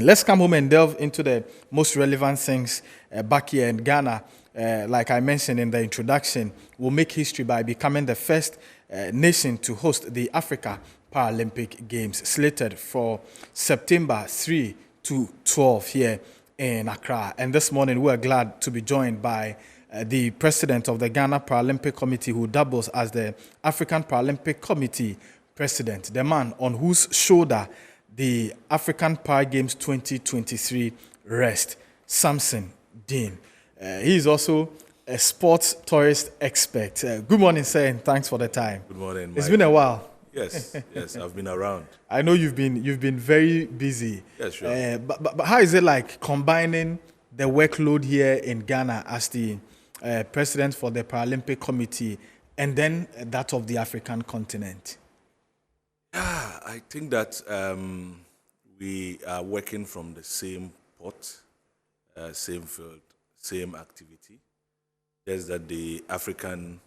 Let's come home and delve into the most relevant things back here in Ghana. Like I mentioned in the introduction, will make history by becoming the first nation to host the Africa Paralympic Games, slated for September 3 to 12 here in Accra. And this morning, we're glad to be joined by the president of the Ghana Paralympic Committee, who doubles as the African Paralympic Committee president, the man on whose shoulder the African Para Games 2023 rest, SAMSON Dean. He is also a sports tourist expert. Good morning, sir, and thanks for the time. Good morning, Mike. It's been a while. Yes, I've been around. I know you've been very busy. Yes, sure. But how is it like combining the workload here in Ghana as the president for the Paralympic Committee and then that of the African continent? Yeah, I think that we are working from the same pot, same field, same activity. Just that the African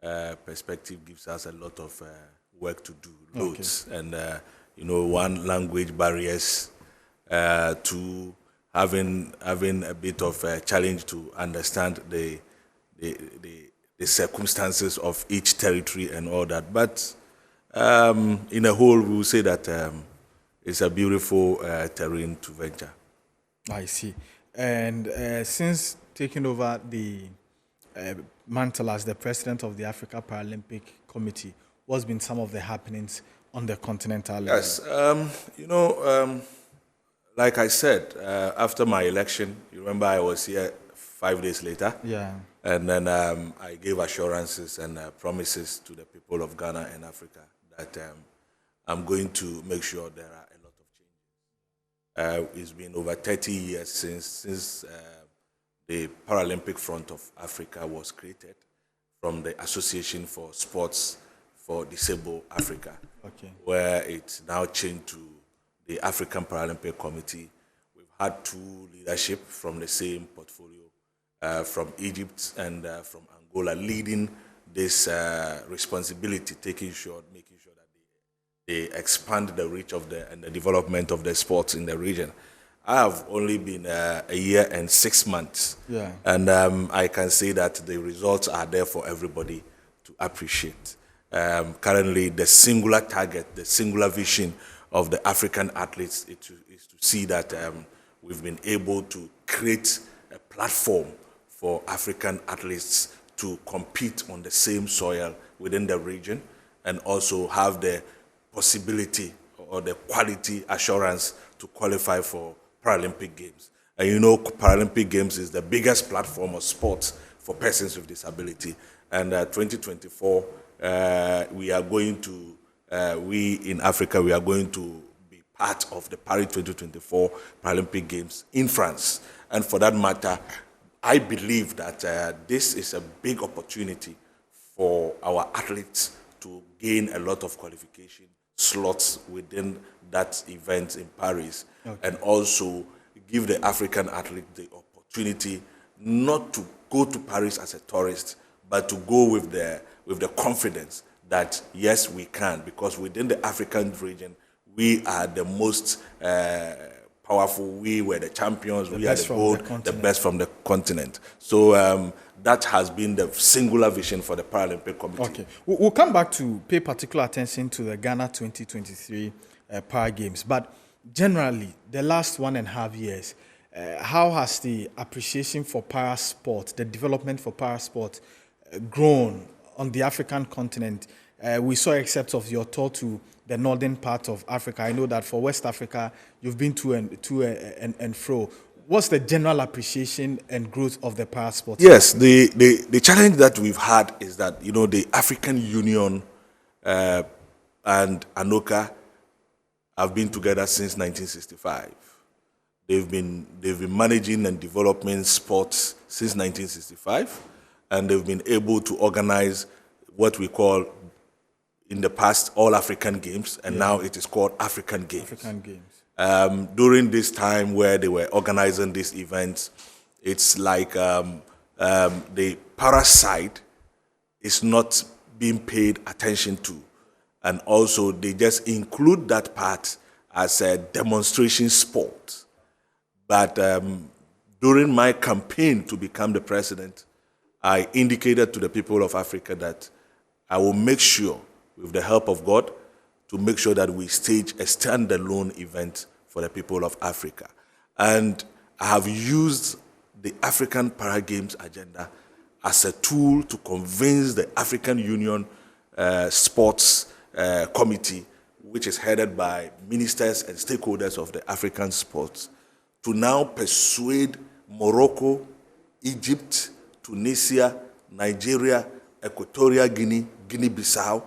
perspective gives us a lot of work to do, loads, okay. And one, language barriers, two, having a bit of a challenge to understand the circumstances of each territory and all that. But in a whole, we will say that it's a beautiful terrain to venture. I see. And since taking over the mantle as the president of the Africa Paralympic Committee, what's been some of the happenings on the continental level? Yes, like I said, after my election, you remember I was here 5 days later. Yeah. And then I gave assurances and promises to the people of Ghana and Africa that I'm going to make sure there are a lot of changes. It's been over 30 years since the Paralympic Front of Africa was created from the Association for Sports for Disabled Africa, okay, where it's now changed to the African Paralympic Committee. We've had two leadership from the same portfolio, from Egypt and from Angola, leading this responsibility, making sure that they expand the reach of and the development of the sports in the region. I have only been a year and 6 months, yeah, and I can say that the results are there for everybody to appreciate. Currently, the singular target, the singular vision of the African athletes is to see that we've been able to create a platform for African athletes to compete on the same soil within the region and also have the possibility or the quality assurance to qualify for Paralympic Games. And Paralympic Games is the biggest platform of sports for persons with disability. And 2024, we are going to, we in Africa, we are going to be part of the Paris 2024 Paralympic Games in France. And for that matter, I believe that this is a big opportunity for our athletes to gain a lot of qualification slots within that event in Paris, okay, and also give the African athlete the opportunity not to go to Paris as a tourist, but to go with the confidence that yes, we can, because within the African region, we are the most powerful. We were the champions. We are the gold, the best from the continent. So that has been the singular vision for the Paralympic Committee. Okay, we'll come back to pay particular attention to the Ghana 2023 Para Games, but generally, the last 1.5 years, how has the appreciation for para sport, the development for para sport, grown on the African continent? We saw excerpts of your tour to the northern part of Africa. I know that for West Africa, you've been to and fro. What's the general appreciation and growth of the para sport? Yes, the challenge that we've had is that the African Union and ANOCA have been together since 1965. They've been managing and developing sports since 1965, and they've been able to organize what we call in the past All African Games, and now it is called African Games. African Games. During this time where they were organizing these events, it's like the para side is not being paid attention to. And also they just include that part as a demonstration sport. But during my campaign to become the president, I indicated to the people of Africa that I will make sure, with the help of God, to make sure that we stage a standalone event for the people of Africa. And I have used the African Para Games agenda as a tool to convince the African Union Sports Committee, which is headed by ministers and stakeholders of the African sports, to now persuade Morocco, Egypt, Tunisia, Nigeria, Equatorial Guinea, Guinea-Bissau,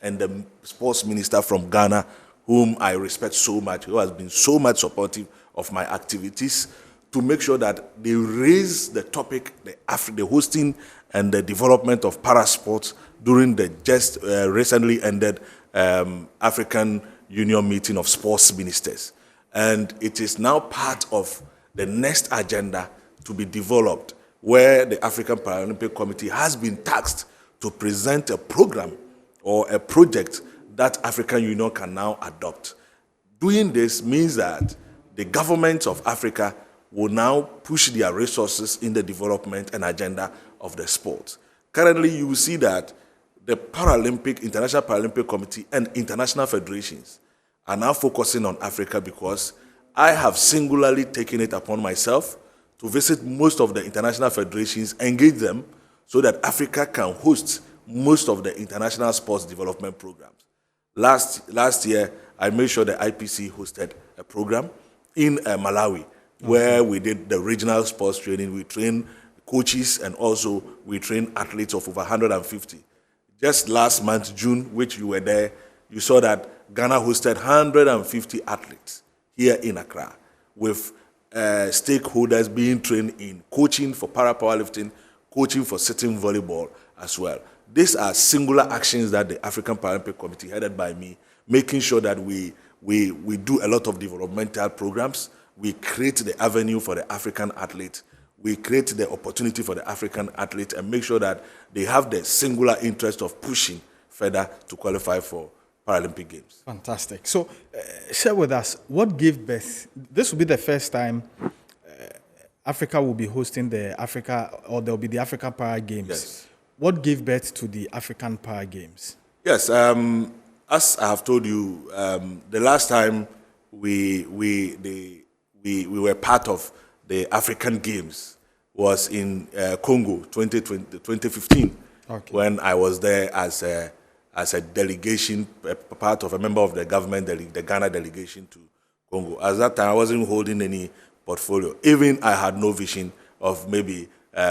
and the sports minister from Ghana, whom I respect so much, who has been so much supportive of my activities, to make sure that they raise the topic, the hosting and the development of parasports during the just recently ended African Union meeting of sports ministers. And it is now part of the next agenda to be developed, where the African Paralympic Committee has been tasked to present a program or a project that African Union can now adopt. Doing this means that the governments of Africa will now push their resources in the development and agenda of the sport. Currently, you will see that the International Paralympic Committee and international federations are now focusing on Africa, because I have singularly taken it upon myself to visit most of the international federations, engage them, so that Africa can host most of the international sports development programs. Last year, I made sure the IPC hosted a program in Malawi, where we did the regional sports training. We trained coaches, and also we trained athletes of over 150. Just last month, June, which you were there, you saw that Ghana hosted 150 athletes here in Accra, with stakeholders being trained in coaching for para-powerlifting, coaching for sitting volleyball as well. These are singular actions that the African Paralympic Committee, headed by me, making sure that we do a lot of developmental programs. We create the avenue for the African athlete. We create the opportunity for the African athlete, and make sure that they have the singular interest of pushing further to qualify for Paralympic Games. Fantastic. So, share with us, what gave birth? This will be the first time Africa will be hosting the Africa, or there will be the African Para Games. Yes. What gave birth to the African Para Games? Yes, as I have told you, the last time we were part of the African Games was in Congo, 2015, okay, when I was there as a delegation, part of a member of the government, the Ghana delegation to Congo. At that time, I wasn't holding any portfolio. Even I had no vision of maybe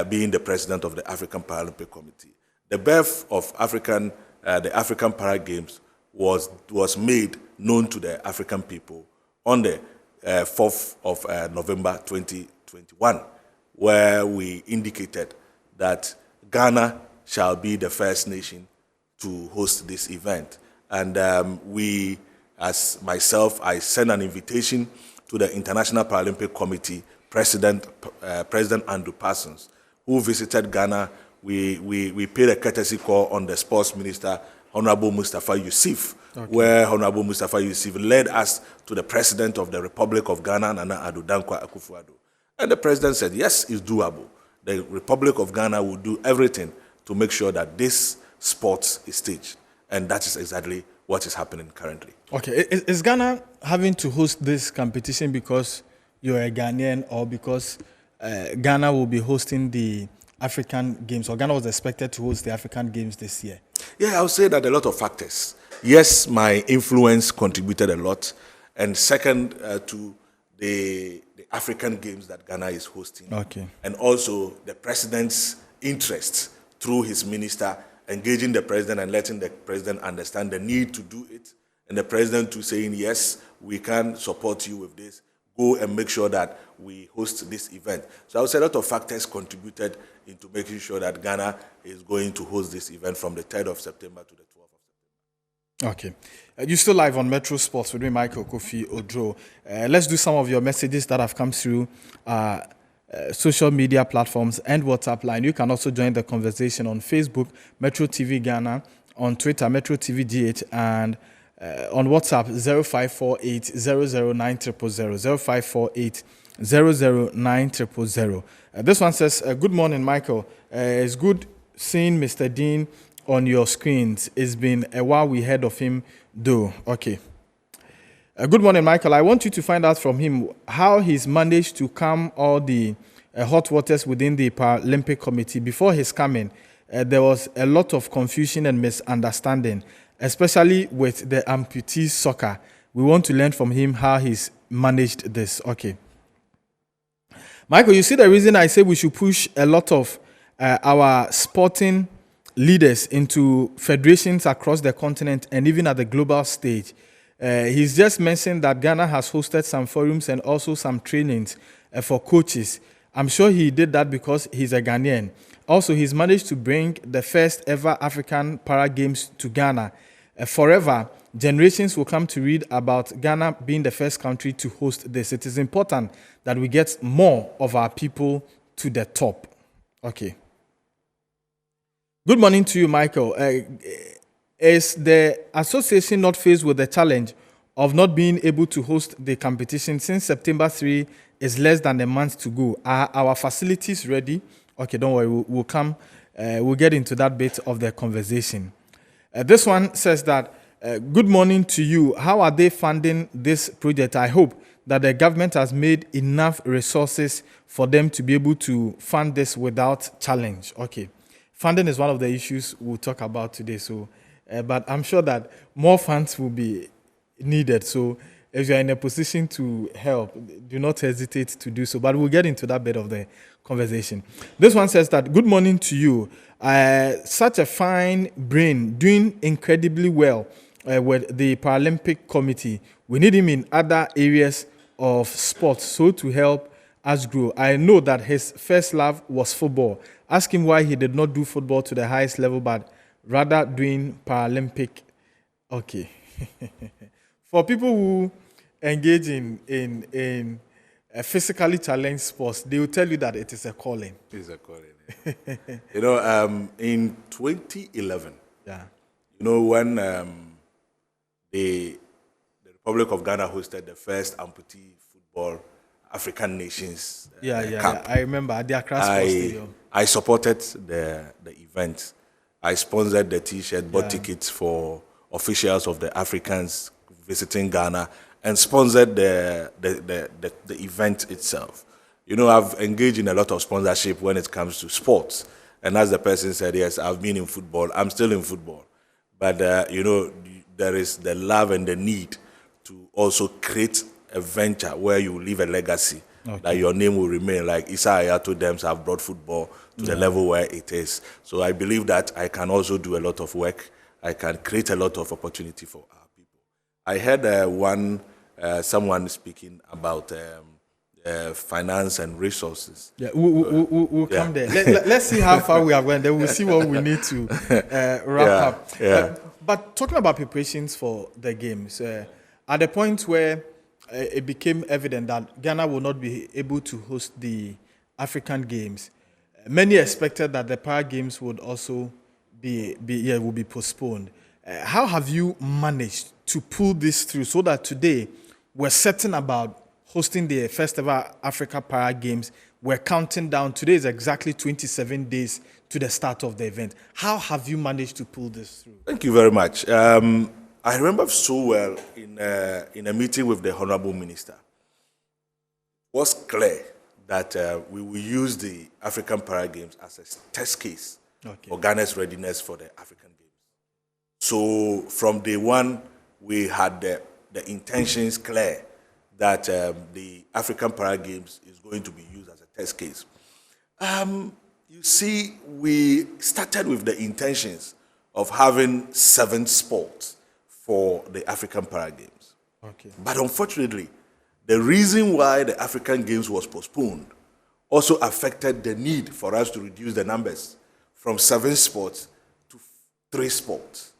being the president of the African Paralympic Committee. The birth of the African Para Games was made known to the African people on the 4th of November 2021, where we indicated that Ghana shall be the first nation to host this event. And we, as myself, I sent an invitation to the International Paralympic Committee President Andrew Parsons, who visited Ghana. We paid a courtesy call on the sports minister, Honorable Mustafa Yusuf, okay, where Honorable Mustafa Yusuf led us to the President of the Republic of Ghana, Nana Addo Dankwa Akufo-Addo. And the President said, yes, it's doable. The Republic of Ghana will do everything to make sure that this sport is staged. And that is exactly what is happening currently. Okay, is Ghana having to host this competition because you're a Ghanaian, or because Ghana will be hosting the African Games, or Ghana was expected to host the African Games this year? Yeah, I would say that a lot of factors. Yes, my influence contributed a lot. And second, to the African Games that Ghana is hosting. Okay. And also the president's interest through his minister, engaging the president and letting the president understand the need to do it. And the president too saying, yes, we can support you with this. Go and make sure that we host this event. So I would say a lot of factors contributed into making sure that Ghana is going to host this event from the 3rd of September to the 12th of September. Okay. You're still live on Metro Sports with me, Michael Kofi Odro. Let's do some of your messages that have come through social media platforms and WhatsApp line. You can also join the conversation on Facebook, Metro TV Ghana, on Twitter, Metro TV GH, and on WhatsApp, 0548 009 000, 0548 009 000. This one says, good morning, Michael. It's good seeing Mr. Dean on your screens. It's been a while we heard of him, though. Okay. Good morning, Michael. I want you to find out from him how he's managed to calm all the hot waters within the Paralympic Committee. Before his coming, there was a lot of confusion and misunderstanding, especially with the amputee soccer. We want to learn from him how he's managed this. Okay. Michael, you see the reason I say we should push a lot of our sporting leaders into federations across the continent and even at the global stage. He's just mentioned that Ghana has hosted some forums and also some trainings for coaches. I'm sure he did that because he's a Ghanaian. Also, he's managed to bring the first ever African Para Games to Ghana. Forever, generations will come to read about Ghana being the first country to host this. It is important that we get more of our people to the top. Okay. Good morning to you, Michael. Is the association not faced with the challenge of not being able to host the competition since September 3 is less than a month to go? Are our facilities ready? Okay, don't worry, we'll come. We'll get into that bit of the conversation. This one says that, good morning to you. How are they funding this project? I hope that the government has made enough resources for them to be able to fund this without challenge. Okay. Funding is one of the issues we'll talk about today. So, but I'm sure that more funds will be needed. So if you're in a position to help, do not hesitate to do so. But we'll get into that bit of the conversation. This one says that, good morning to you. Such a fine brain, doing incredibly well with the Paralympic Committee. We need him in other areas of sports so to help us grow. I know that his first love was football. Ask him why he did not do football to the highest level, but rather doing Paralympic. Okay. For people who engage in physically challenged sports, they will tell you that it is a calling. It is a calling. You know, in 2011, Yeah. you know, when the Republic of Ghana hosted the first amputee football African Nations Cup. I remember at the Accra Sports Stadium. I supported the event. I sponsored the T-shirt, bought tickets for officials of the Africans visiting Ghana, and sponsored the event itself. You know, I've engaged in a lot of sponsorship when it comes to sports. And as the person said, yes, I've been in football. I'm still in football. But, you know, there is the love and the need to also create a venture where you leave a legacy, that your name will remain. Like Issa Ayato Dems have brought football to the level where it is. So I believe that I can also do a lot of work. I can create a lot of opportunity for our people. I heard someone speaking about finance and resources. Yeah, we'll come there. Let's see how far we have went. Then we'll see what we need to wrap up. But talking about preparations for the games, at the point where it became evident that Ghana will not be able to host the African Games, many expected that the Para Games would also will be postponed. How have you managed to pull this through so that today we're certain about hosting the first ever Africa Para Games? We're counting down. Today is exactly 27 days to the start of the event. How have you managed to pull this through? Thank you very much. I remember so well in a meeting with the Honorable Minister. It was clear that we will use the African Para Games as a test case for Ghana's readiness for the African Games. So from day one, we had the intentions clear that the African Para Games is going to be used as a test case. You see, we started with the intentions of having 7 sports for the African Para Games. But unfortunately, the reason why the African Games was postponed also affected the need for us to reduce the numbers from 7 sports to 3 sports.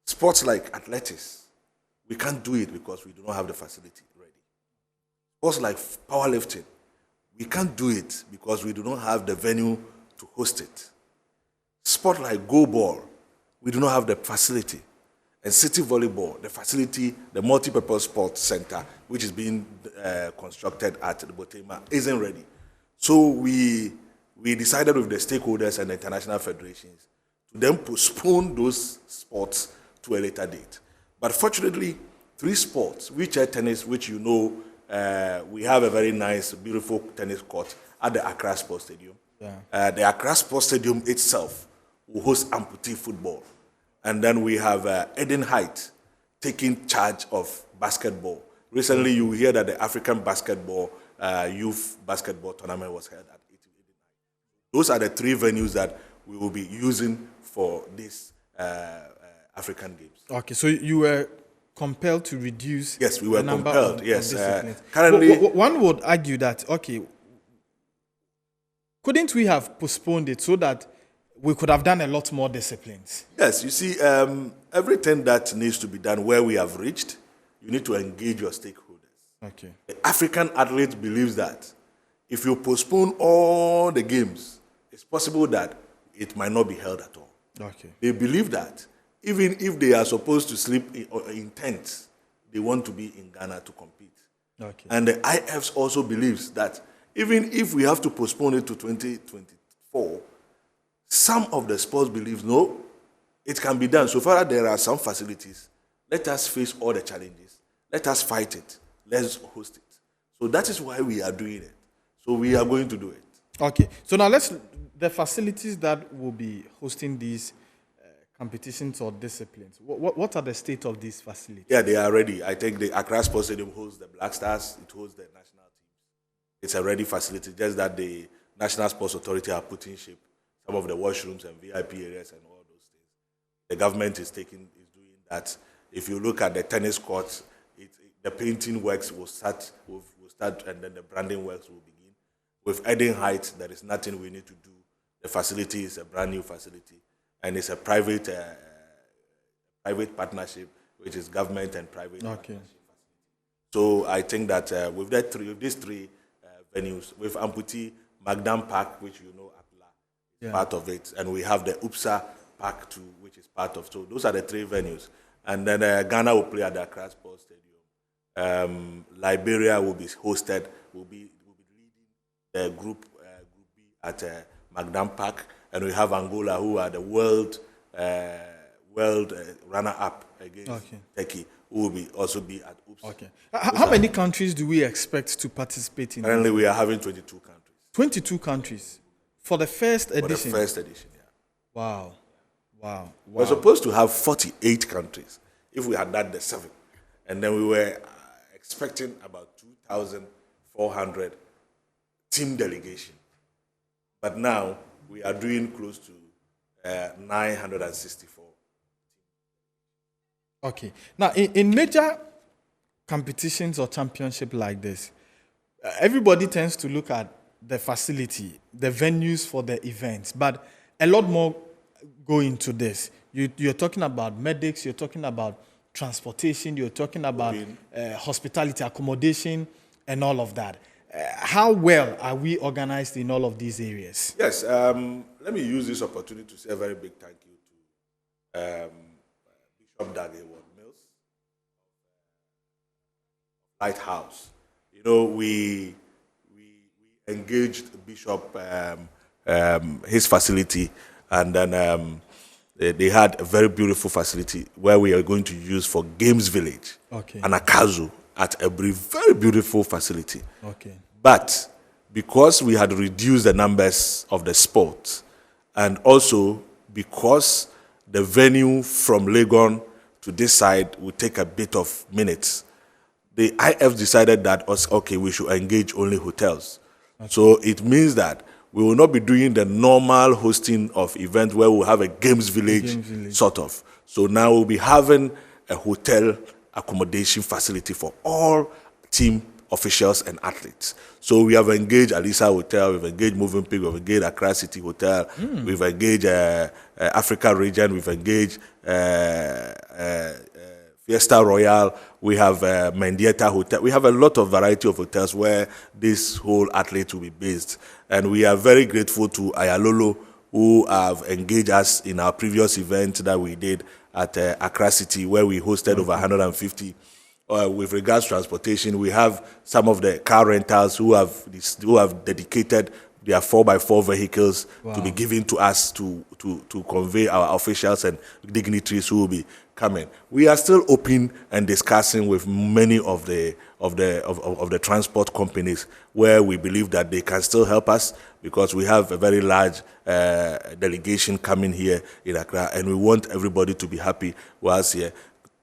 Sports like athletics, we can't do it because we do not have the facility ready. Sports like powerlifting, we can't do it because we do not have the venue to host it. Sport like go ball, we do not have the facility. And City Volleyball, the facility, the multi-purpose sports center, which is being constructed at the Botema, isn't ready. So we decided with the stakeholders and the international federations to then postpone those sports to a later date. But fortunately, 3 sports, wheelchair tennis, which you know, we have a very nice, beautiful tennis court at the Accra Sports Stadium. Yeah. The Accra Sports Stadium itself will host amputee football. And then we have Eden Heights taking charge of basketball. Recently, you hear that the African basketball, youth basketball tournament was held at Eden Heights. Those are the 3 venues that we will be using for these African Games. Okay, so you were compelled to reduce. Yes, we were the number compelled. of Yes, disciplines. currently one would argue that couldn't we have postponed it so that we could have done a lot more disciplines? Yes, you see, everything that needs to be done where we have reached, you need to engage your stakeholders. Okay. The African athlete believes that if you postpone all the games, it's possible that it might not be held at all. Okay. They believe that even if they are supposed to sleep in tents, they want to be in Ghana to compete. Okay. And the IFs also believes that even if we have to postpone it to 2024, some of the sports believe, no, it can be done. So far, there are some facilities. Let us face all the challenges. Let us fight it. Let's host it. So that is why we are doing it. So we are going to do it. Okay. So now the facilities that will be hosting these competitions or disciplines, what are the state of these facilities? Yeah, they are ready. I think the Accra Sports Stadium hosts the Black Stars. It hosts the national team. It's a ready facility, just that the National Sports Authority are putting shape some of the washrooms and VIP areas and all those things. The government is doing that. If you look at the tennis courts, the painting works will start, and then the branding works will begin. With Eden Heights, there is nothing we need to do. The facility is a brand new facility, and it's a private partnership, which is government and private. Okay. So I think that with these 3 venues, with Amputee, Magdam Park, which you know, part of it, and we have the UPSA Park too, which is part of. So those are the 3 venues, and then Ghana will play at the Accra Sports Stadium. Liberia will be hosted. Will be leading the group B at Magdam Park, and we have Angola, who are the world runner-up against Turkey, who will also be at UPSA. Okay. How many countries do we expect to participate in? Currently, we are having 22 countries. 22 countries. For the first edition? For the first edition, yeah. Wow. We're supposed to have 48 countries if we had done the 7. And then we were expecting about 2,400 team delegation. But now we are doing close to 964. Okay. Now, in major competitions or championship like this, everybody tends to look at the facility, the venues for the events, but a lot more go into this. You're talking about medics, you're talking about transportation, you're talking about hospitality, accommodation, and all of that. How well are we organized in all of these areas? Yes, let me use this opportunity to say a very big thank you to Bishop Daggy Mills, Lighthouse. You know, we engaged Bishop, his facility, and then they had a very beautiful facility where we are going to use for Games Village, and Akazu at a very beautiful facility. Okay. But because we had reduced the numbers of the sports, and also because the venue from Legon to this side would take a bit of minutes, the IF decided that, we should engage only hotels. So it means that we will not be doing the normal hosting of events where we'll have a games village, sort of. So now we'll be having a hotel accommodation facility for all team officials and athletes. So we have engaged Alisa Hotel, we've engaged Moving Pig, we've engaged Accra City Hotel, we've engaged Africa Region, we've engaged Fiesta Royal, we have Mendieta Hotel. We have a lot of variety of hotels where this whole athlete will be based. And we are very grateful to Ayalolo, who have engaged us in our previous event that we did at Accra City, where we hosted over 150. With regards to transportation, we have some of the car rentals who have dedicated their 4x4 vehicles to be given to us to convey our officials and dignitaries who will be coming. We are still open and discussing with many of the transport companies where we believe that they can still help us, because we have a very large delegation coming here in Accra, and we want everybody to be happy whilst here.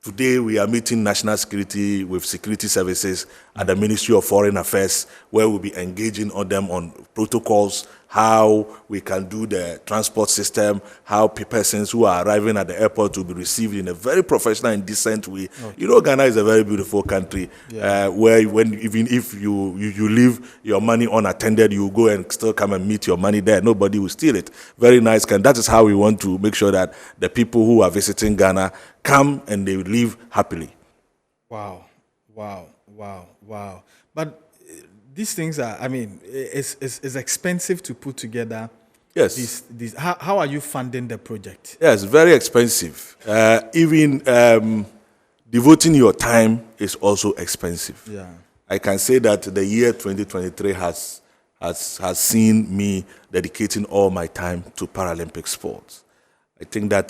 Today, we are meeting national security with security services at the Ministry of Foreign Affairs, where we'll be engaging on them on protocols, how we can do the transport system, how persons who are arriving at the airport will be received in a very professional and decent way. Okay. You know, Ghana is a very beautiful country, where even if you leave your money unattended, you go and still come and meet your money there. Nobody will steal it. Very nice. And that is how we want to make sure that the people who are visiting Ghana come and they leave happily. Wow. But these things are, I mean, it's expensive to put together. Yes. How are you funding the project? Yes, very expensive. Even devoting your time is also expensive. Yeah. I can say that the year 2023 has seen me dedicating all my time to Paralympic sports. I think that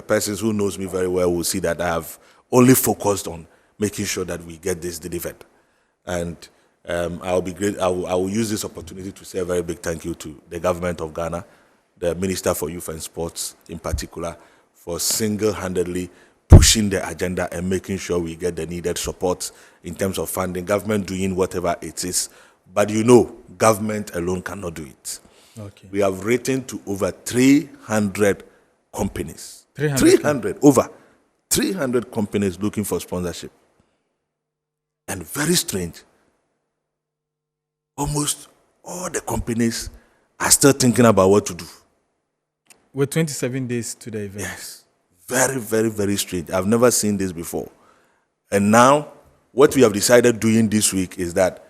persons who knows me very well will see that I have only focused on making sure that we get this delivered. And I'll be great. I will use this opportunity to say a very big thank you to the government of Ghana, the Minister for Youth and Sports in particular, for single-handedly pushing the agenda and making sure we get the needed support in terms of funding. Government doing whatever it is, but you know, government alone cannot do it. Okay. We have written to over 300 companies. 300 over 300 companies looking for sponsorship. And very strange, almost all the companies are still thinking about what to do. With 27 days to the event. Yes. Very, very, very strange. I've never seen this before. And now, what we have decided doing this week is that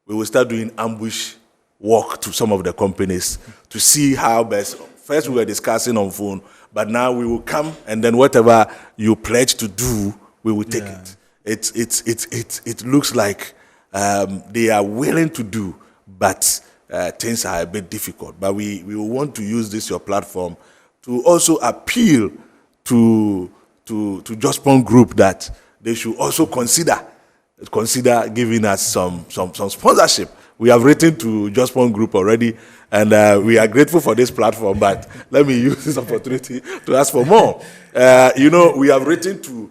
we will start doing ambush walk to some of the companies to see how best. First, we were discussing on phone, but now we will come, and then whatever you pledge to do, we will take it. It looks like they are willing to do, but things are a bit difficult. But we will want to use this your platform to also appeal to Jospon Group that they should also consider giving us some sponsorship. We have written to Jospon Group already, and we are grateful for this platform, but let me use this opportunity to ask for more. We have written to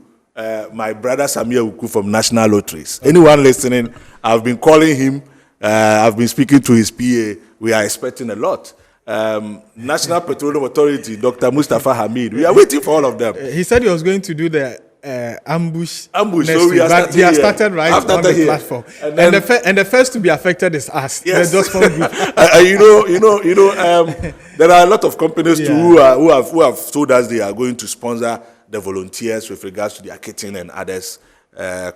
my brother Samir Uku from National Lotteries. Anyone listening, I've been calling him, I've been speaking to his PA. We are expecting a lot. National Petroleum Authority, Dr. Mustafa Hamid, we are waiting for all of them. He said he was going to do the ambush. So we are started right on the platform, and the first to be affected is us. Yes. The Jospon Group. There are a lot of companies too who have told us they are going to sponsor the volunteers with regards to their kitchen and others.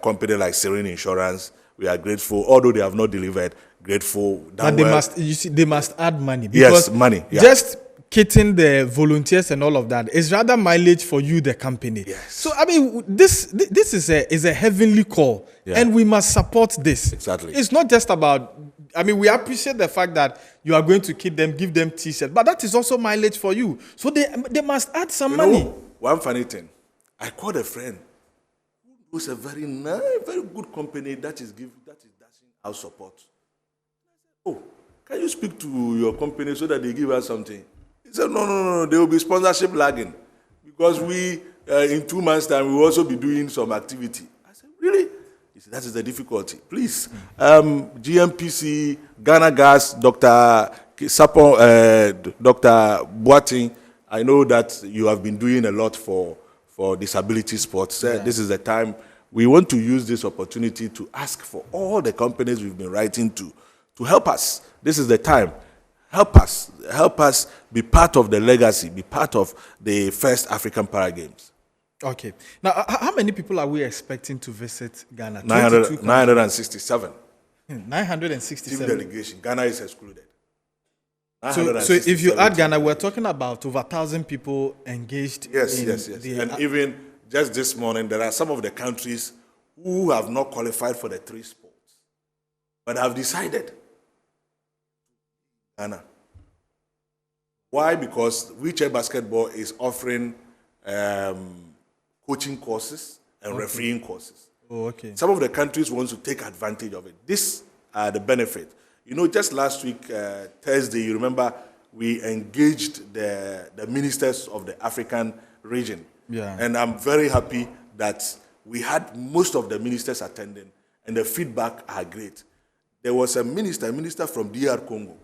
Company like Serene Insurance, we are grateful, although they have not delivered. Grateful, but they must add money. Yes, money. Yeah. Just kitting the volunteers and all of that is rather mileage for you, the company. Yes. So I mean, this is a heavenly call, and we must support this. Exactly. It's not just about. I mean, we appreciate the fact that you are going to kit them, give them T-shirts, but that is also mileage for you. So they must add some money. One funny thing, I called a friend who's a very nice, very good company that is dashing out support. Oh, can you speak to your company so that they give us something? He said, no, there will be sponsorship lagging because we, in 2 months' time, we will also be doing some activity. I said, really? He said, that is the difficulty. Please, GMPC, Ghana Gas, Dr. Sapon, Dr. Boating, I know that you have been doing a lot for disability sports. This is the time. We want to use this opportunity to ask for all the companies we've been writing to help us. This is the time. Help us be part of the legacy, be part of the first African Para Games. Okay. Now, how many people are we expecting to visit Ghana? 967. 967. 967. Team delegation. Ghana is excluded. So if you add Ghana, we're talking about over 1,000 people engaged. Yes, in yes. And even just this morning, there are some of the countries who have not qualified for the 3 sports, but have decided Ghana. Why? Because wheelchair basketball is offering coaching courses and refereeing courses. Oh, okay. Some of the countries want to take advantage of it. These are the benefit. Just last week, Thursday, you remember, we engaged the ministers of the African region. Yeah. And I'm very happy that we had most of the ministers attending, and the feedback are great. There was a minister from DR Congo,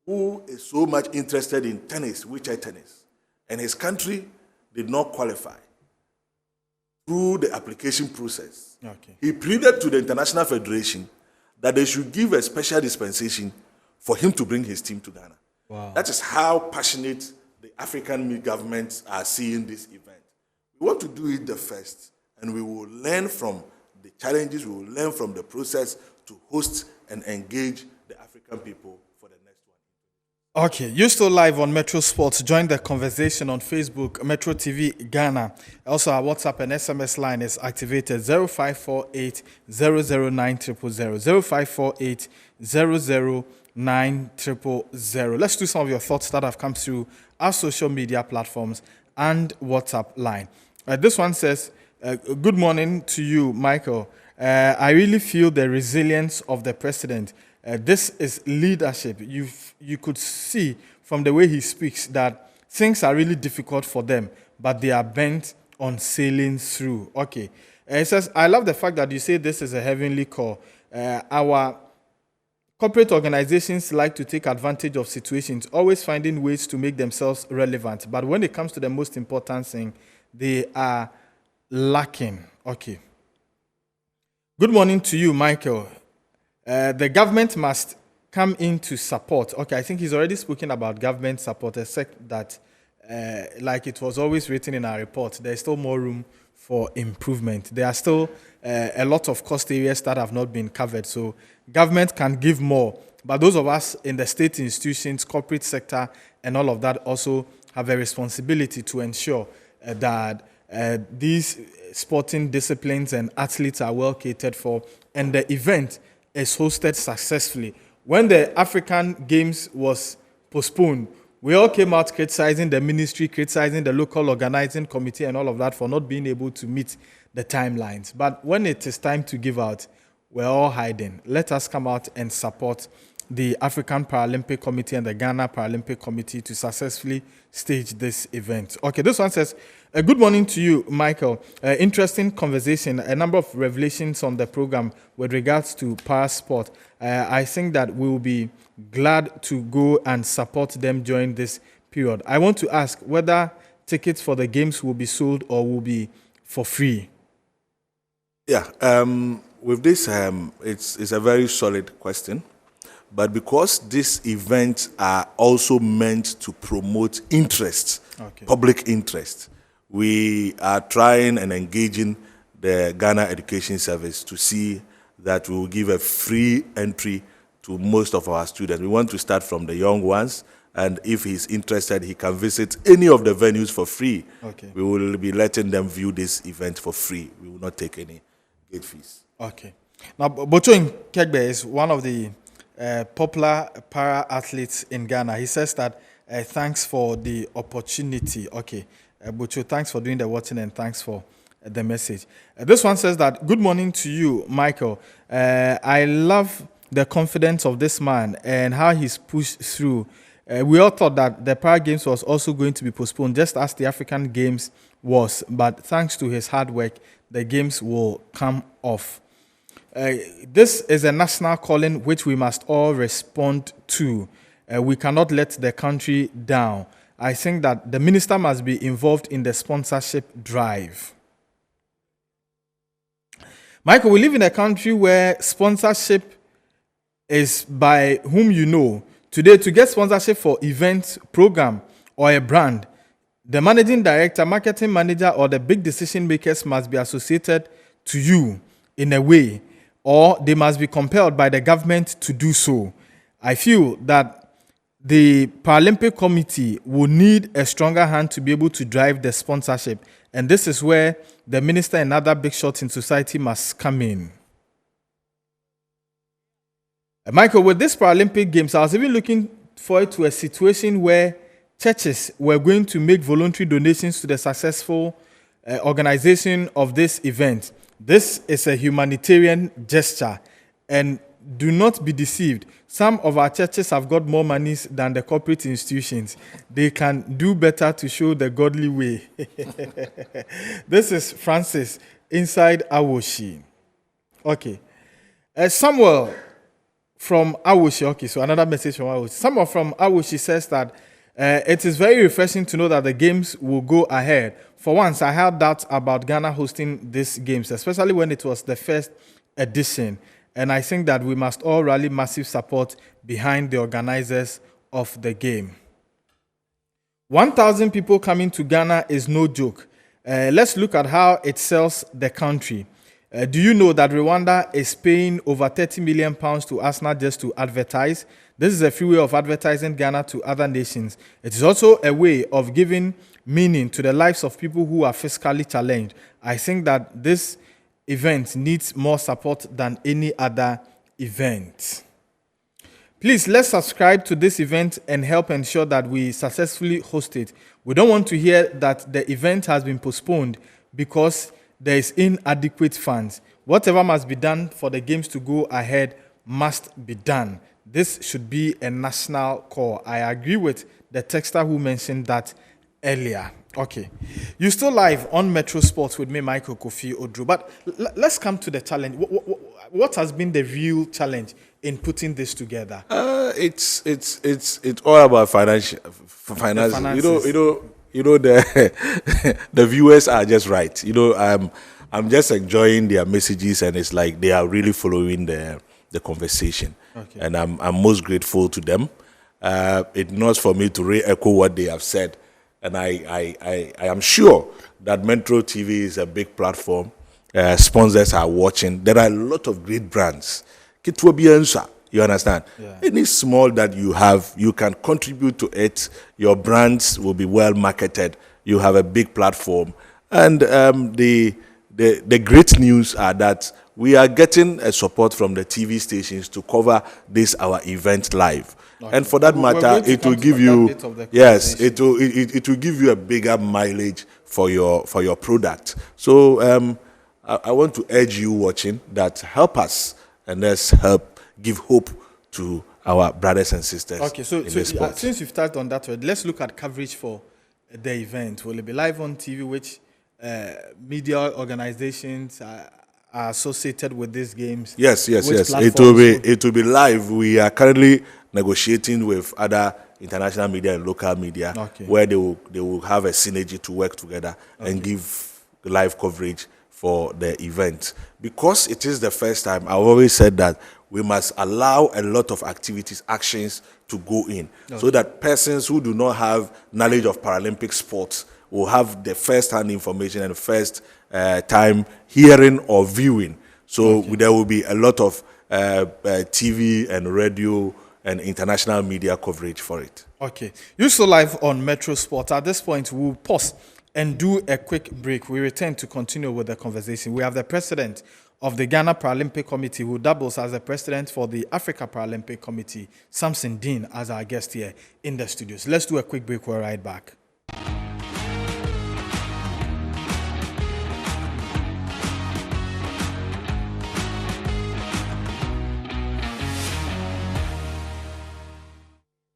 who is so much interested in tennis, wheelchair tennis, and his country did not qualify through the application process. Okay. He pleaded to the International Federation that they should give a special dispensation for him to bring his team to Ghana. Wow. That is how passionate the African governments are seeing this event. We want to do it the first, and we will learn from the challenges, we will learn from the process to host and engage the African people for the next one. Okay, you're still live on Metro Sports. Join the conversation on Facebook, Metro TV Ghana. Also, our WhatsApp and SMS line is activated 0548 009 000. 0548 009 000. Let's do some of your thoughts that have come through our social media platforms and WhatsApp line. This one says, good morning to you, Michael. I really feel the resilience of the president. This is leadership. You could see from the way he speaks that things are really difficult for them, but they are bent on sailing through. Okay. It says, I love the fact that you say this is a heavenly call. Our corporate organizations like to take advantage of situations, always finding ways to make themselves relevant. But when it comes to the most important thing, they are lacking. Okay. Good morning to you, Michael. The government must come in to support. Okay, I think he's already spoken about government support, except that, like it was always written in our report, there's still more room for improvement. There are still a lot of cost areas that have not been covered. So government can give more, but those of us in the state institutions, corporate sector, and all of that also have a responsibility to ensure that these sporting disciplines and athletes are well catered for, and the event is hosted successfully. When the African Games was postponed, we all came out criticizing the ministry, criticizing the local organizing committee and all of that for not being able to meet the timelines. But when it is time to give out, we're all hiding. Let us come out and support the African Paralympic Committee and the Ghana Paralympic Committee to successfully stage this event. Okay, this one says, good morning to you, Michael. Interesting conversation, a number of revelations on the program with regards to parasport. I think that we will be glad to go and support them during this period. I want to ask whether tickets for the games will be sold or will be for free. Yeah, with this, it's a very solid question. But because these events are also meant to promote interest, public interest, we are trying and engaging the Ghana Education Service to see that we will give a free entry to most of our students. We want to start from the young ones, and if he's interested, he can visit any of the venues for free. Okay. We will be letting them view this event for free. We will not take any gate fees. Okay. Now, Bocho Kegbe is one of the popular para-athletes in Ghana. He says that thanks for the opportunity. Okay. Bocho, thanks for doing the watching and thanks for the message. This one says that, good morning to you, Michael. I love the confidence of this man and how he's pushed through. We all thought that the Para Games was also going to be postponed, just as the African Games was. But thanks to his hard work, the Games will come off. This is a national calling which we must all respond to. We cannot let the country down. I think that the minister must be involved in the sponsorship drive. Michael, we live in a country where sponsorship is by whom you know. Today, to get sponsorship for event, program, or a brand, the managing director, marketing manager, or the big decision makers must be associated to you in a way, or they must be compelled by the government to do so. I feel that the Paralympic Committee will need a stronger hand to be able to drive the sponsorship. And this is where the minister and other big shots in society must come in. Michael, with this Paralympic Games, I was even looking forward to a situation where churches were going to make voluntary donations to the successful organization of this event. This is a humanitarian gesture, and do not be deceived. Some of our churches have got more monies than the corporate institutions. They can do better to show the godly way. This is Francis inside Awoshi. Okay. Samuel from Awoshi. Okay, so another message from Awoshi. Samuel from Awoshi says that it is very refreshing to know that the games will go ahead. For once, I had doubts about Ghana hosting these games, especially when it was the first edition. And I think that we must all rally massive support behind the organizers of the game. 1,000 people coming to Ghana is no joke. Let's look at how it sells the country. Do you know that Rwanda is paying over £30 million to Arsenal just to advertise? This is a free way of advertising Ghana to other nations. It is also a way of giving meaning to the lives of people who are physically challenged. I think that this event needs more support than any other event. Please, let's subscribe to this event and help ensure that we successfully host it. We don't want to hear that the event has been postponed because there is inadequate funds. Whatever must be done for the games to go ahead must be done. This should be a national call. I agree with the texter who mentioned that earlier. Okay. You're still live on Metro Sports with me, Michael Kofi Odro. But let's come to the challenge. What has been the real challenge in putting this together? It's all about finances. You know the viewers are just right. I'm just enjoying their messages, and it's like they are really following the conversation. Okay. And I'm most grateful to them. It's not for me to re-echo what they have said. And I am sure that Metro TV is a big platform. Sponsors are watching. There are a lot of great brands. You understand? Yeah. Any small that you have, you can contribute to it. Your brands will be well marketed. You have a big platform. And the great news are that we are getting a support from the TV stations to cover this our event live. Okay. And for that matter, it will give you it will give you a bigger mileage for your product. So I want to urge you watching that help us, and let's help give hope to our brothers and sisters. Okay, so since you've touched on that word, let's look at coverage for the event. Will it be live on TV? Which media organizations are associated with these games? Yes. It will be live. We are currently negotiating with other international media and local media, where they will have a synergy to work together and give live coverage for the event. Because it is the first time, I've always said that we must allow a lot of activities, actions to go in, so that persons who do not have knowledge of Paralympic sports will have the first-hand information and first time hearing or viewing. So there will be a lot of TV and radio and international media coverage for it. Okay. You're still live on Metro Sport. At this point, we'll pause and do a quick break. We return to continue with the conversation. We have the president of the Ghana Paralympic Committee, who doubles as the president for the Africa Paralympic Committee, SAMSON Dean, as our guest here in the studios. Let's do a quick break. We're right back.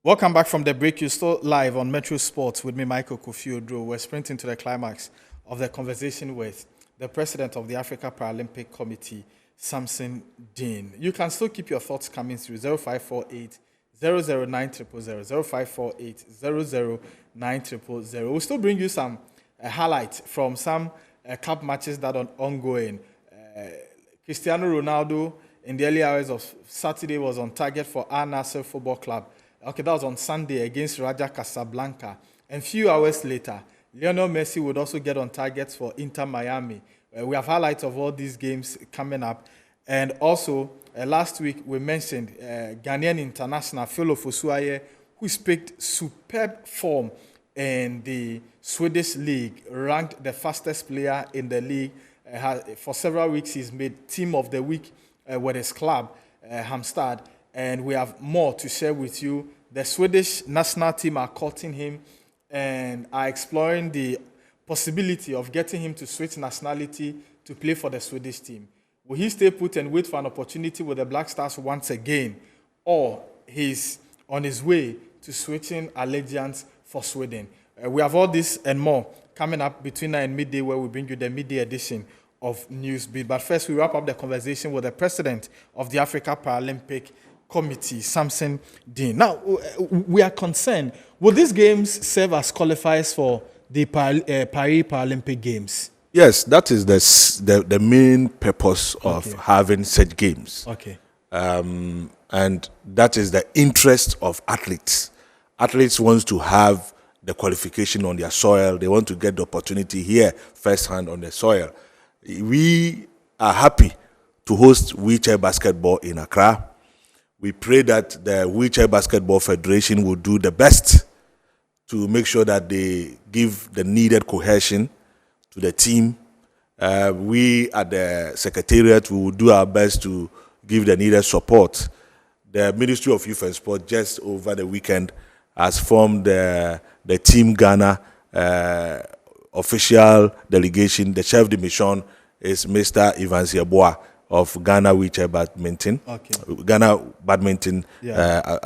Welcome back from the break. You're still live on Metro Sports with me, Michael Kofi Odro. We're sprinting to the climax of the conversation with the president of the Africa Paralympic Committee, SAMSON Dean. You can still keep your thoughts coming through 0548 009 000, 0548 009 000. We'll still bring you some highlights from some cup matches that are ongoing. Cristiano Ronaldo, in the early hours of Saturday, was on target for Al Nassr Football Club. Okay, that was on Sunday against Raja Casablanca. And a few hours later, Lionel Messi would also get on targets for Inter Miami. We have highlights of all these games coming up. And also, last week we mentioned Ghanaian international Philo Fosuaye who picked superb form in the Swedish league, ranked the fastest player in the league. For several weeks, he's made team of the week with his club, Halmstad. And we have more to share with you. The Swedish national team are courting him and are exploring the possibility of getting him to switch nationality to play for the Swedish team. Will he stay put and wait for an opportunity with the Black Stars once again? Or he's on his way to switching allegiance for Sweden? We have all this and more coming up between now and midday, where we bring you the midday edition of Newsbeat. But first, we wrap up the conversation with the president of the Africa Paralympic Committee, SAMSON DeEN. Now, we are concerned, will these games serve as qualifiers for the Paris Paralympic Games? Yes, that is the main purpose of having such games. Okay. And that is the interest of athletes. Athletes want to have the qualification on their soil. They want to get the opportunity here firsthand on the soil. We are happy to host wheelchair basketball in Accra. We pray that the Wheelchair Basketball Federation will do the best to make sure that they give the needed cohesion to the team. We at the Secretariat will do our best to give the needed support. The Ministry of Youth and Sport just over the weekend has formed the Team Ghana official delegation. The chef de mission is Mr. Evans Yeboah of Ghana Wheelchair Badminton, Ghana Badminton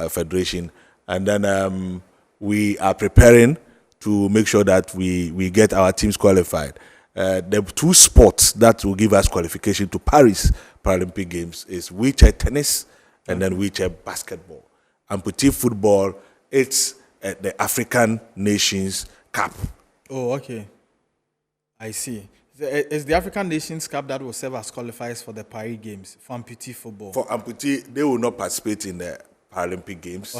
Federation. And then we are preparing to make sure that we get our teams qualified. The two sports that will give us qualification to Paris Paralympic Games is wheelchair tennis and then wheelchair basketball. Amputee football, it's the African Nations Cup. Oh, okay. I see. It's the African Nations Cup that will serve as qualifiers for the Paris Games for amputee football. For amputee, they will not participate in the Paralympic Games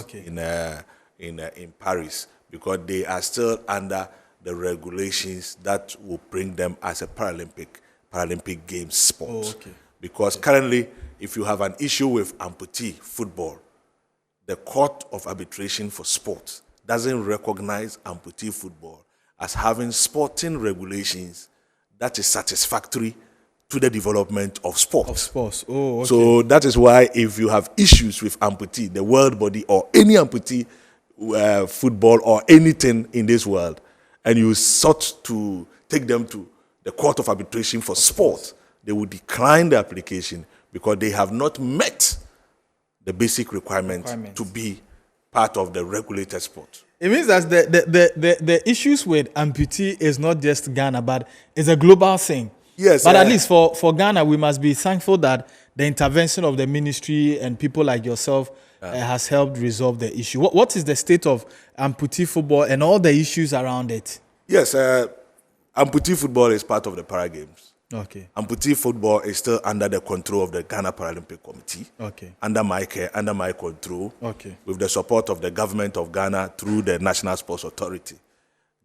in Paris because they are still under the regulations that will bring them as a Paralympic Games sport. Oh, okay. Because currently, if you have an issue with amputee football, the Court of Arbitration for Sport doesn't recognize amputee football as having sporting regulations that is satisfactory to the development of sport. Of sports. Oh, okay. So that is why if you have issues with amputee, the world body or any amputee football or anything in this world, and you sought to take them to the Court of Arbitration for Sport, they will decline the application because they have not met the basic requirements to be part of the regulated sport. It means that the issues with amputee is not just Ghana, but it's a global thing. Yes. But at least for Ghana, we must be thankful that the intervention of the ministry and people like yourself has helped resolve the issue. What is the state of amputee football and all the issues around it? Yes, amputee football is part of the Para Games. Okay. Amputee football is still under the control of the Ghana Paralympic Committee. Okay. Under my care, under my control. Okay. With the support of the government of Ghana through the National Sports Authority.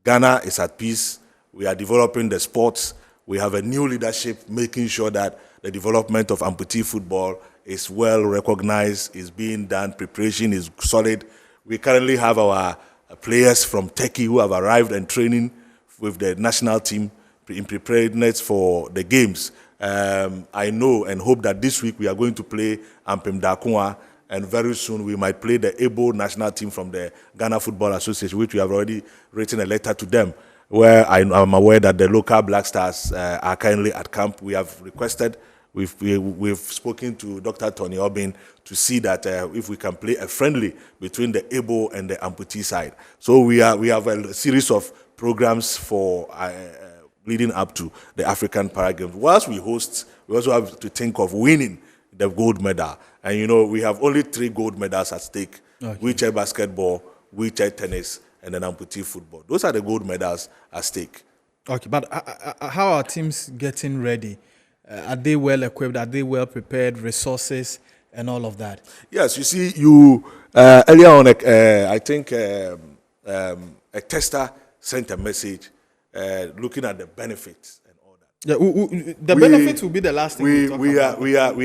Ghana is at peace. We are developing the sports. We have a new leadership making sure that the development of amputee football is well recognized, is being done, preparation is solid. We currently have our players from Turkey who have arrived and training with the national team in preparedness for the games. I know and hope that this week we are going to play Ampem Dakunwa, and very soon we might play the able national team from the Ghana Football Association, which we have already written a letter to them, where I'm aware that the local Black Stars are currently at camp. We have requested, we've spoken to Dr. Tony Obin to see that if we can play a friendly between the able and the amputee side. So we have a series of programs for leading up to the African Para Games. Whilst we host, we also have to think of winning the gold medal. And you know, we have only 3 gold medals at stake. Okay. Wheelchair basketball, wheelchair tennis, and then amputee football. Those are the gold medals at stake. Okay, but how are teams getting ready? Are they well equipped? Are they well prepared? Resources and all of that? Yes, you see, earlier on, I think a tester sent a message looking at the benefits and all that. Yeah, the benefits will be the last thing we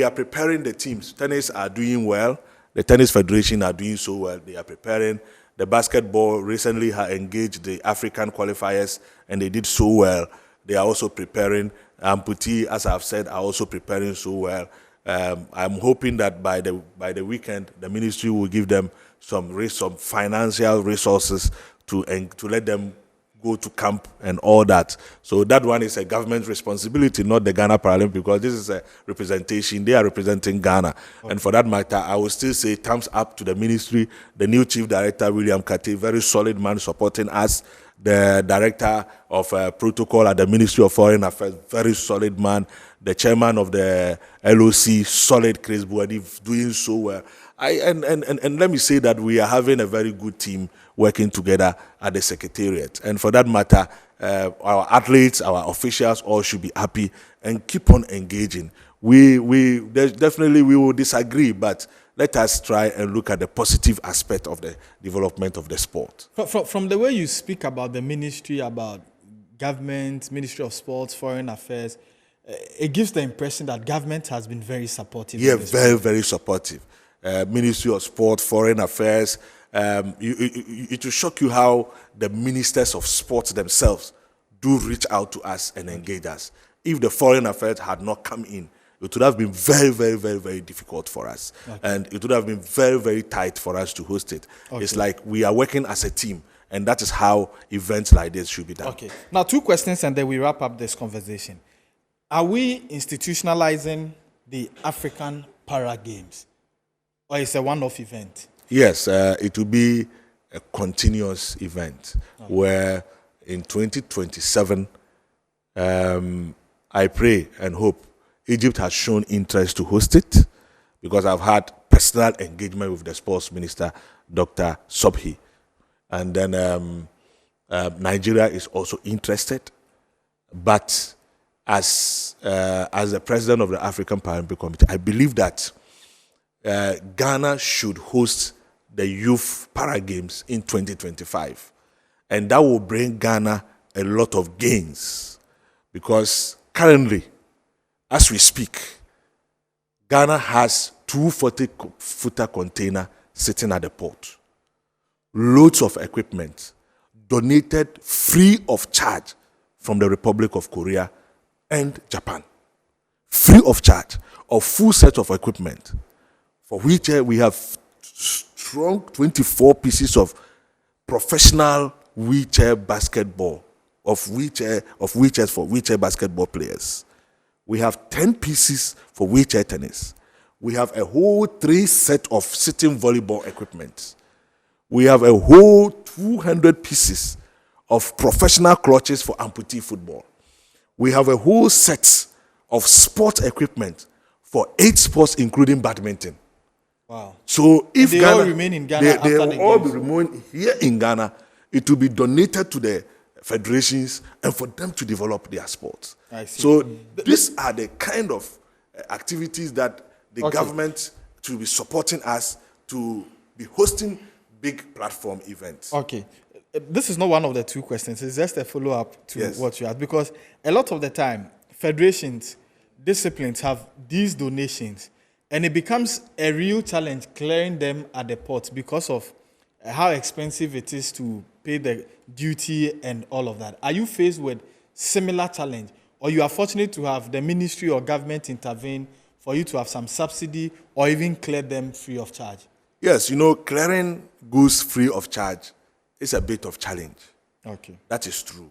are preparing the teams. Tennis are doing well. The Tennis Federation are doing so well. They are preparing. The basketball recently engaged the African qualifiers, and they did so well. They are also preparing. Amputee, as I've said, are also preparing so well. I'm hoping that by the weekend, the ministry will give them some financial resources to let them go to camp and all that. So that one is a government responsibility, not the Ghana Paralympic, because this is a representation. They are representing Ghana. Okay. And for that matter, I will still say thumbs up to the ministry, the new chief director, William Kate, very solid man supporting us. The director of protocol at the Ministry of Foreign Affairs, very solid man. The chairman of the LOC, solid Chris Buadi, doing so well. And let me say that we are having a very good team working together at the Secretariat. And for that matter, our athletes, our officials, all should be happy and keep on engaging. Definitely we will disagree, but let us try and look at the positive aspect of the development of the sport. From the way you speak about the ministry, about government, Ministry of Sports, Foreign Affairs, it gives the impression that government has been very supportive. Yeah, very, very supportive. Ministry of Sport, Foreign Affairs. It will shock you how the ministers of sports themselves do reach out to us and engage us. If the Foreign Affairs had not come in, it would have been very, very, very, very difficult for us. Okay. And it would have been very, very tight for us to host it. Okay. It's like we are working as a team, and that is how events like this should be done. Okay. Now, 2 questions, and then we wrap up this conversation. Are we institutionalizing the African Para Games, or is it a one-off event? Yes, it will be a continuous event where in 2027, I pray and hope Egypt has shown interest to host it, because I've had personal engagement with the sports minister, Dr. Sobhi. And then Nigeria is also interested. But as the president of the African Paralympic Committee, I believe that Ghana should host the Youth Para Games in 2025. And that will bring Ghana a lot of gains, because currently, as we speak, Ghana has 240-footer container sitting at the port. Loads of equipment donated free of charge from the Republic of Korea and Japan. Free of charge, a full set of equipment, for which we have strong 24 pieces of professional wheelchair basketball, of wheelchairs for wheelchair basketball players. We have 10 pieces for wheelchair tennis. We have a whole 3 set of sitting volleyball equipment. We have a whole 200 pieces of professional clutches for amputee football. We have a whole set of sport equipment for 8 sports, including badminton. Wow. So if they all remain in Ghana, they will all remain here in Ghana, it will be donated to the federations and for them to develop their sports. I see. So these are the kind of activities that the government should be supporting us to be hosting big platform events. Okay. This is not one of the 2 questions. It's just a follow-up to what you asked. Because a lot of the time, federations, disciplines have these donations, and it becomes a real challenge clearing them at the port because of how expensive it is to pay the duty and all of that. Are you faced with similar challenge, or you are fortunate to have the ministry or government intervene for you to have some subsidy or even clear them free of charge? Yes, clearing goods free of charge is a bit of challenge. Okay. That is true.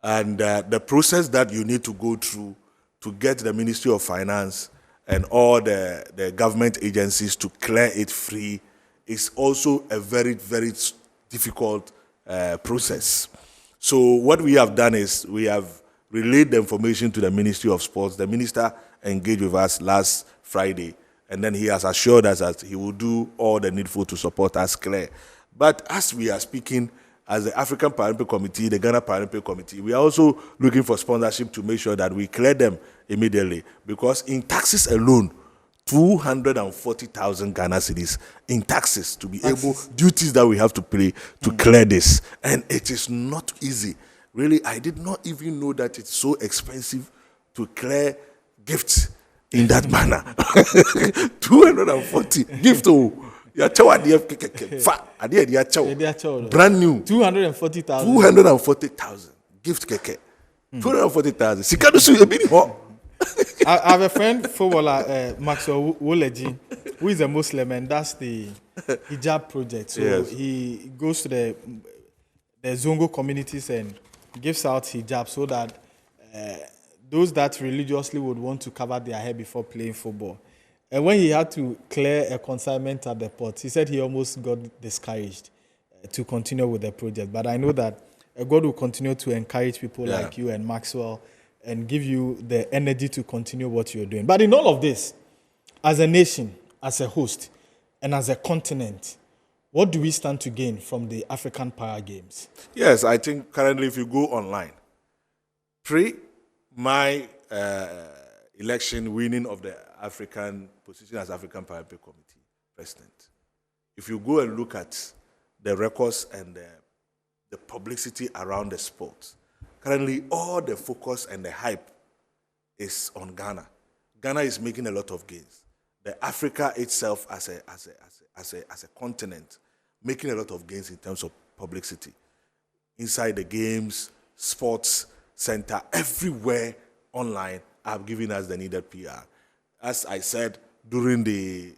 And the process that you need to go through to get the Ministry of Finance and all the government agencies to clear it free is also a very, very difficult process. So what we have done is we have relayed the information to the Ministry of Sports. The minister engaged with us last Friday, and then he has assured us that he will do all the needful to support us clear. But as we are speaking, as the African Paralympic Committee, the Ghana Paralympic Committee, we are also looking for sponsorship to make sure that we clear them immediately. Because in taxes alone, 240,000 Ghana cedis in taxes to be able, duties that we have to pay to clear this. And it is not easy. Really, I did not even know that it's so expensive to clear gifts in that manner. 240 gift. Your chow idea, fa idea dia chow. Brand new. 240,000. 240,000 gift keke. 240,000. Sikadu su ebi ho. I have a friend, footballer Maxwell Woleji, who is a Muslim, and that's the hijab project. So Yes. he goes to the Zongo communities and gives out hijab so that those that religiously would want to cover their hair before playing football. And when he had to clear a consignment at the port, he said he almost got discouraged to continue with the project. But I know that God will continue to encourage people like you and Maxwell and give you the energy to continue what you're doing. But in all of this, as a nation, as a host, and as a continent, what do we stand to gain from the African Para Games? Yes, I think currently if you go online, my election winning of the African position as African Paralympic Committee president, if you go and look at the records and the publicity around the sport, currently all the focus and the hype is on Ghana. Ghana is making a lot of gains. The Africa itself as a continent making a lot of gains in terms of publicity. Inside the games, sports center, everywhere online have given us the needed PR. As I said, during the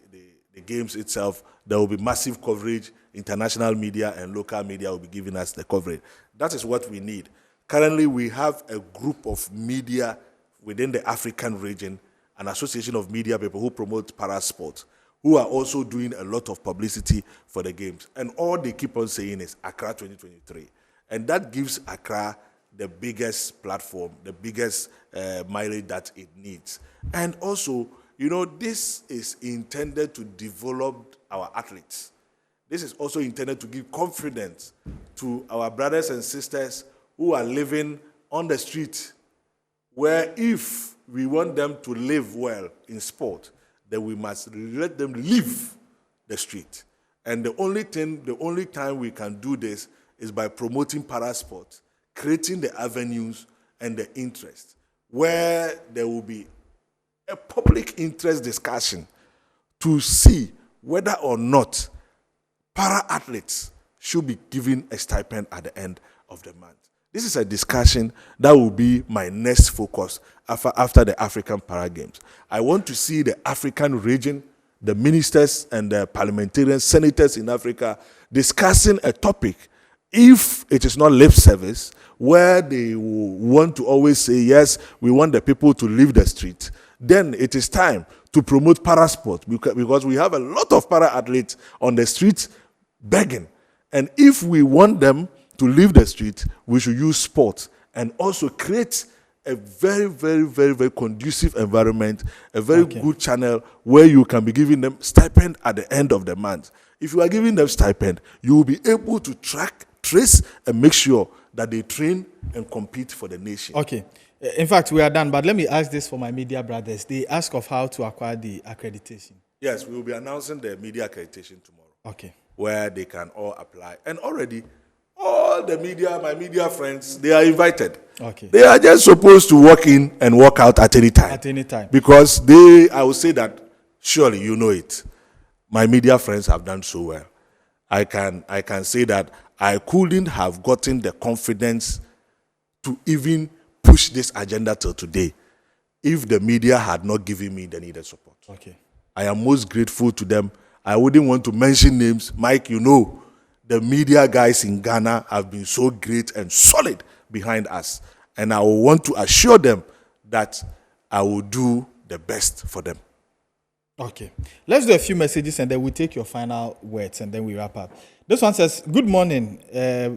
games itself, there will be massive coverage. International media and local media will be giving us the coverage. That is what we need. Currently, we have a group of media within the African region, an association of media people who promote para sports, who are also doing a lot of publicity for the games. And all they keep on saying is Accra 2023. And that gives Accra the biggest platform, the biggest mileage that it needs. And also, you know, this is intended to develop our athletes. This is also intended to give confidence to our brothers and sisters who are living on the street, where if we want them to live well in sport, then we must let them leave the street. And the only time we can do this is by promoting para sport, creating the avenues and the interest, where there will be a public interest discussion to see whether or not para athletes should be given a stipend at the end of the month. This is a discussion that will be my next focus after the African Para Games. I want to see the African region, the ministers and the parliamentarians, senators in Africa discussing a topic, if it is not lip service, where they want to always say, yes, we want the people to leave the street, then it is time to promote para sport, because we have a lot of para athletes on the streets begging. And if we want them to leave the street, we should use sport and also create a very, very, very, very conducive environment, a very good channel where you can be giving them stipend at the end of the month. If you are giving them stipend, you will be able to track, trace, and make sure that they train and compete for the nation. Okay. In fact, we are done, but let me ask this for my media brothers. They ask of how to acquire the accreditation. Yes, we will be announcing the media accreditation tomorrow. Okay. Where they can all apply. And already, all the media, my media friends, they are invited. Okay. They are just supposed to walk in and walk out at any time. At any time. Because I will say that, surely you know it. My media friends have done so well. I can say that I couldn't have gotten the confidence to even push this agenda till today if the media had not given me the needed support. Okay. I am most grateful to them. I wouldn't want to mention names. Mike, you know, the media guys in Ghana have been so great and solid behind us. And I will want to assure them that I will do the best for them. Okay. Let's do a few messages and then we'll take your final words and then we wrap up. This one says, good morning,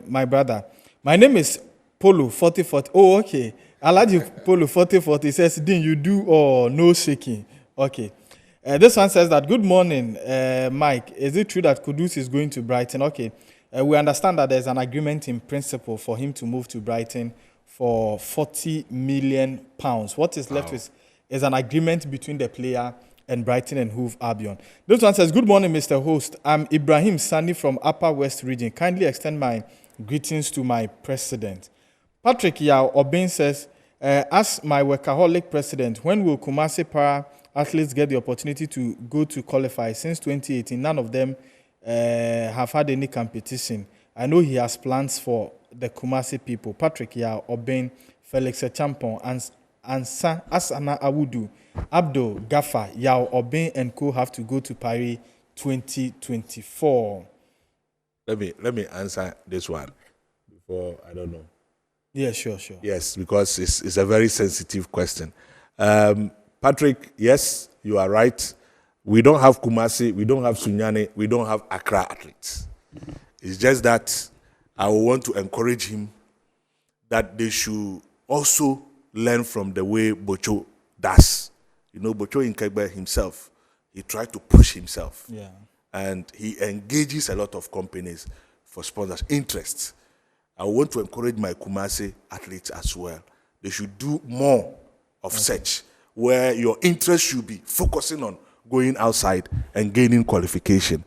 my brother. My name is Polo 4040. Oh, okay. Alaji Polo 4040 says, Dean, you do or no shaking? Okay. This one says that, good morning, Mike. Is it true that Kudus is going to Brighton? Okay. We understand that there's an agreement in principle for him to move to Brighton for £40 million. What is left is an agreement between the player and Brighton and Hove Albion. This one says, good morning, Mr. Host. I'm Ibrahim Sani from Upper West Region. Kindly extend my greetings to my president. Patrick Yao Obin says, as my workaholic president, when will Kumasi Para athletes get the opportunity to go to qualify? Since 2018, none of them have had any competition. I know he has plans for the Kumasi people. Patrick Yao, Oben, Felix Echampon, Ansa Asana Awudu, Abdul Gaffa, Yao Oben and co have to go to Paris 2024. Let me answer this one before I don't know. Yeah, sure. Yes, because it's a very sensitive question. Patrick, yes, you are right. We don't have Kumasi, we don't have Sunyani, we don't have Accra athletes. It's just that I will want to encourage him that they should also learn from the way Bocho does. You know, Bocho Nkegbe himself, he tried to push himself. Yeah. And he engages a lot of companies for sponsors' interests. I want to encourage my Kumasi athletes as well. They should do more of such, where your interest should be focusing on going outside and gaining qualification.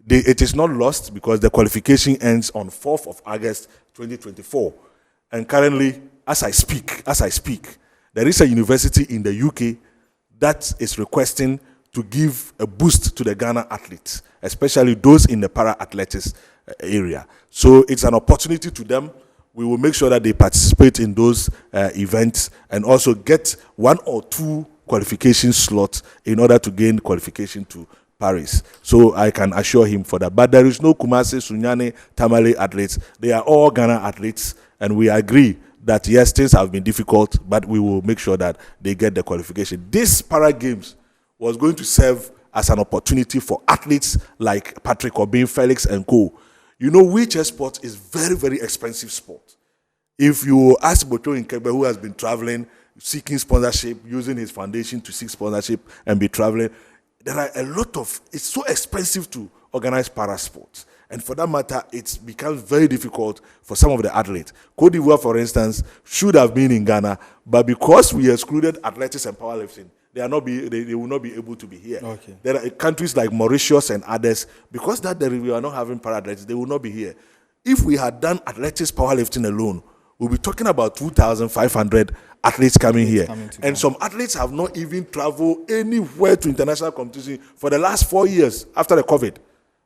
It is not lost because the qualification ends on 4th of August 2024. And currently, as I speak, there is a university in the UK that is requesting to give a boost to the Ghana athletes, especially those in the para-athletics area. So it's an opportunity to them. We will make sure that they participate in those events and also get 1 or 2 qualification slots in order to gain qualification to Paris. So I can assure him for that. But there is no Kumasi, Sunyani, Tamale athletes. They are all Ghana athletes, and we agree that yes, things have been difficult, but we will make sure that they get the qualification. This para games was going to serve as an opportunity for athletes like Patrick Obin, Felix, and co. You know, wheelchair sport is very, very expensive sport. If you ask Bocho Nkebe, who has been traveling, seeking sponsorship, using his foundation to seek sponsorship and be traveling, there are a lot of, it's so expensive to organize para sports. And for that matter, it's become very difficult for some of the athletes. Cote d'Ivoire, for instance, should have been in Ghana, but because we excluded athletics and powerlifting, they will not be able to be here. Okay. There are countries like Mauritius and others, because that we are not having para-athletics, they will not be here. If we had done athletics powerlifting alone, we'll be talking about 2,500 athletes coming here. And some athletes have not even traveled anywhere to international competition for the last 4 years after the COVID.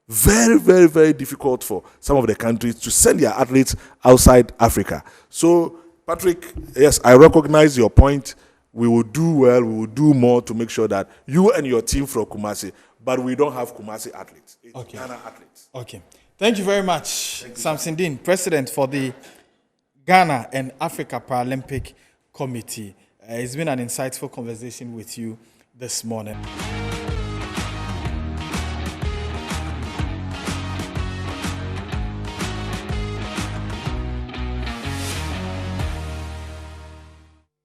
Very, very, very difficult for some of the countries to send their athletes outside Africa. So, Patrick, yes, I recognize your point. We will do well, we will do more to make sure that you and your team from Kumasi, but we don't have Kumasi athletes. It's Ghana athletes. Okay. Thank you very much, Samson Dean, President for the Ghana and Africa Paralympic Committee. It's been an insightful conversation with you this morning.